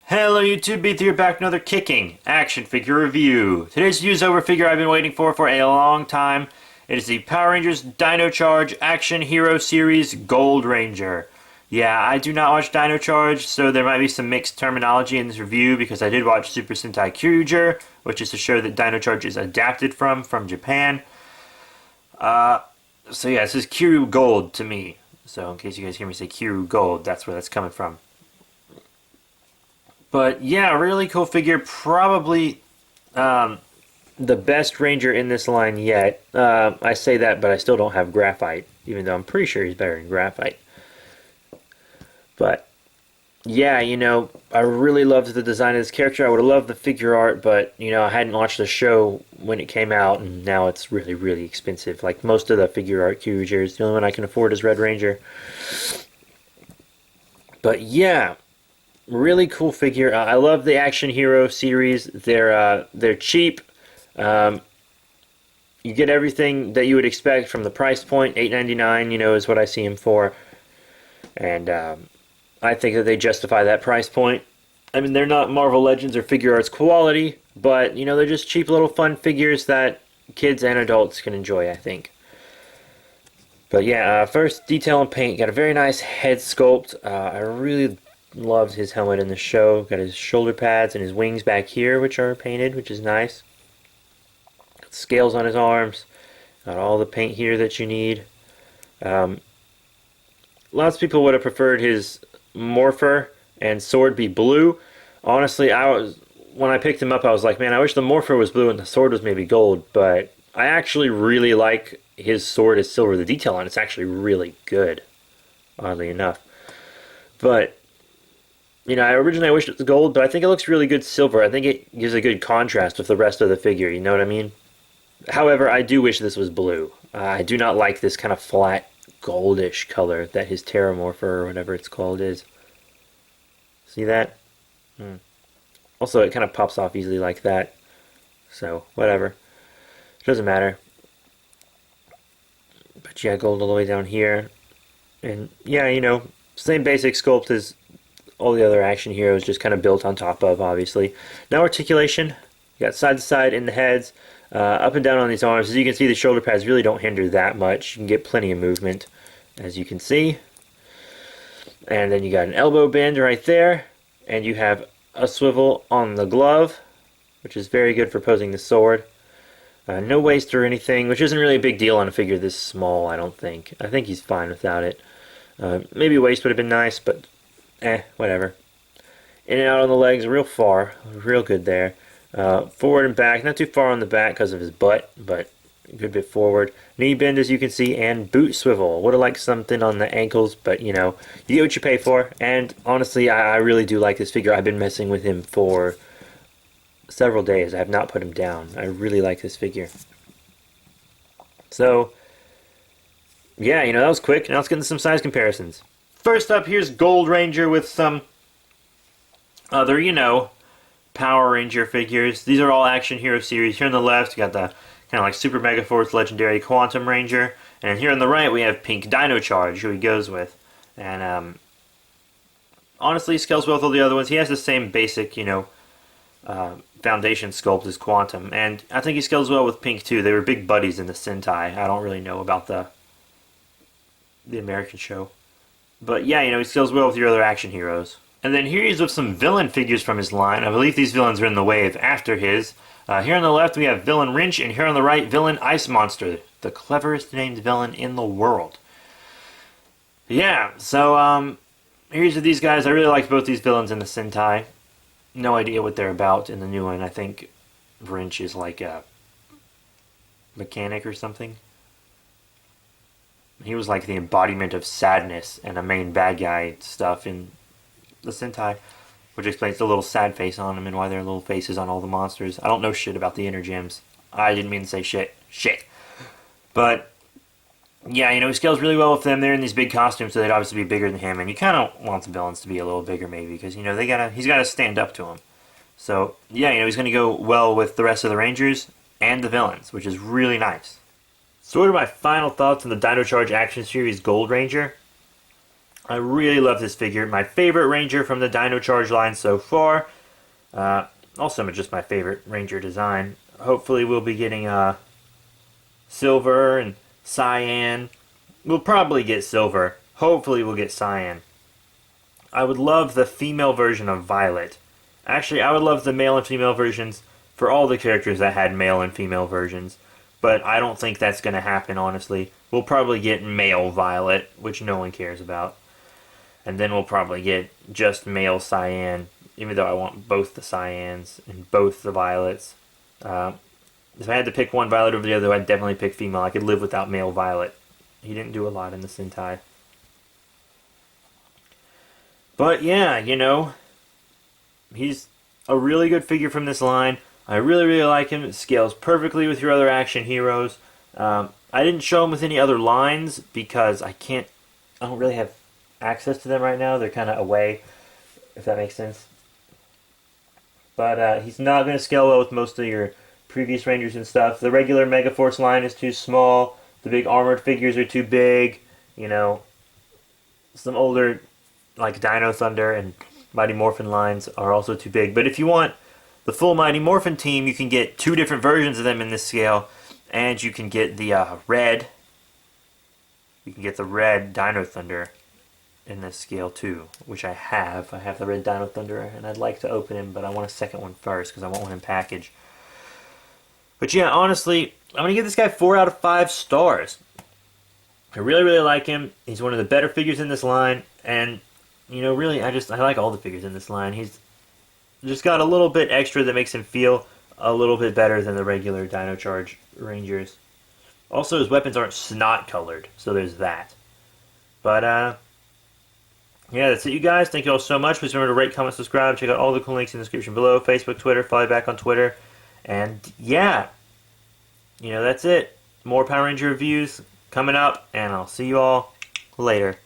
Hello YouTube, Beat here back with another kicking action figure review. Today's review is over a figure I've been waiting for a long time. It is the Power Rangers Dino Charge Action Hero Series Gold Ranger. Yeah, I do not watch Dino Charge, so there might be some mixed terminology in this review because I did watch Super Sentai Kyuger, which is a show that Dino Charge is adapted from Japan. So yeah, this is Kiru Gold to me. So in case you guys hear me say Kiru Gold, that's where that's coming from. But yeah, really cool figure. Probably the best Ranger in this line yet. I say that, but I still don't have Graphite, even though I'm pretty sure he's better than Graphite. But yeah, I really loved the design of this character. I would have loved the figure art, but I hadn't watched the show when it came out, and now it's really, really expensive. Like most of the figure art Kyugers, the only one I can afford is Red Ranger. But yeah, really cool figure. I love the Action Hero series. They're cheap. You get everything that you would expect from the price point. $8.99, is what I see them for, and I think that they justify that price point. I mean, they're not Marvel Legends or Figure Arts quality, but they're just cheap little fun figures that kids and adults can enjoy, I think. But yeah, first detail and paint. Got a very nice head sculpt. I really loved his helmet in the show. Got his shoulder pads and his wings back here, which are painted, which is nice. Got scales on his arms. Got all the paint here that you need. Lots of people would have preferred his morpher and sword be blue. Honestly, when I picked him up, I was like, man, I wish the morpher was blue and the sword was maybe gold. But I actually really like his sword is silver. The detail on it's actually really good, oddly enough. But I originally wished it was gold, but I think it looks really good silver. I think it gives a good contrast with the rest of the figure, you know what I mean? However, I do wish this was blue. I do not like this kind of flat goldish color that his Terramorpher or whatever it's called is. See that? Also, it kind of pops off easily like that. So, whatever. It doesn't matter. But yeah, gold all the way down here. And yeah, same basic sculpt as all the other action heroes, just kind of built on top of, obviously. No articulation. You got side to side in the heads, up and down on these arms. As you can see, the shoulder pads really don't hinder that much. You can get plenty of movement, as you can see. And then you got an elbow bend right there, and you have a swivel on the glove, which is very good for posing the sword. No waist or anything, which isn't really a big deal on a figure this small, I don't think. I think he's fine without it. Maybe waist would have been nice, but whatever. In and out on the legs, real far, real good there. Forward and back, not too far on the back because of his butt, but a good bit forward. Knee bend, as you can see, and boot swivel. Would have liked something on the ankles, but you get what you pay for. And honestly, I really do like this figure. I've been messing with him for several days. I have not put him down. I really like this figure. So, yeah, that was quick. Now let's get into some size comparisons. First up, here's Gold Ranger with some other, Power Ranger figures. These are all Action Hero series. Here on the left, you got the kind of like Super Mega Force Legendary Quantum Ranger. And here on the right, we have Pink Dino Charge, who he goes with. And honestly, he scales well with all the other ones. He has the same basic, foundation sculpt as Quantum. And I think he scales well with Pink, too. They were big buddies in the Sentai. I don't really know about the American show. But yeah, he scales well with your other action heroes. And then here he's with some villain figures from his line. I believe these villains are in the wave after his. Here on the left we have Villain Wrench, and here on the right, Villain Ice Monster. The cleverest named villain in the world. Yeah, so here's with these guys. I really liked both these villains in the Sentai. No idea what they're about in the new one. I think Wrench is like a mechanic or something. He was like the embodiment of sadness and a main bad guy stuff in the Sentai, which explains the little sad face on him and why there are little faces on all the monsters. I don't know shit about the inner gems. I didn't mean to say shit. But yeah, he scales really well with them. They're in these big costumes, so they'd obviously be bigger than him. And you kind of want the villains to be a little bigger, maybe, because he's got to stand up to him. So yeah, he's going to go well with the rest of the Rangers and the villains, which is really nice. So what are my final thoughts on the Dino Charge Action Series Gold Ranger? I really love this figure. My favorite Ranger from the Dino Charge line so far. Also just my favorite Ranger design. Hopefully we'll be getting silver and cyan. We'll probably get silver. Hopefully we'll get cyan. I would love the female version of Violet. Actually, I would love the male and female versions for all the characters that had male and female versions. But I don't think that's going to happen, honestly. We'll probably get male Violet, which no one cares about. And then we'll probably get just male cyan, even though I want both the cyans and both the violets. If I had to pick one Violet over the other, I'd definitely pick female. I could live without male Violet. He didn't do a lot in the Sentai. But yeah, you know, he's a really good figure from this line. I really, really like him. It scales perfectly with your other action heroes. I didn't show him with any other lines because I don't really have access to them right now. They're kind of away, if that makes sense. But he's not going to scale well with most of your previous Rangers and stuff. The regular Megaforce line is too small. The big armored figures are too big. You know, some older, like Dino Thunder and Mighty Morphin lines are also too big. But if you want the full Mighty Morphin team, you can get two different versions of them in this scale. And you can get the red. You can get the red Dino Thunder in this scale too, which I have. I have the red Dino Thunder, and I'd like to open him, but I want a second one first because I want one in package. But yeah, honestly, I'm going to give this guy 4 out of 5 stars. I really, really like him. He's one of the better figures in this line, and, you know, really, I like all the figures in this line. He's just got a little bit extra that makes him feel a little bit better than the regular Dino Charge Rangers. Also, his weapons aren't snot colored, so there's that. But, yeah, that's it, you guys. Thank you all so much. Please remember to rate, comment, subscribe. Check out all the cool links in the description below. Facebook, Twitter, follow me back on Twitter. And, yeah, you know, that's it. More Power Ranger reviews coming up, and I'll see you all later.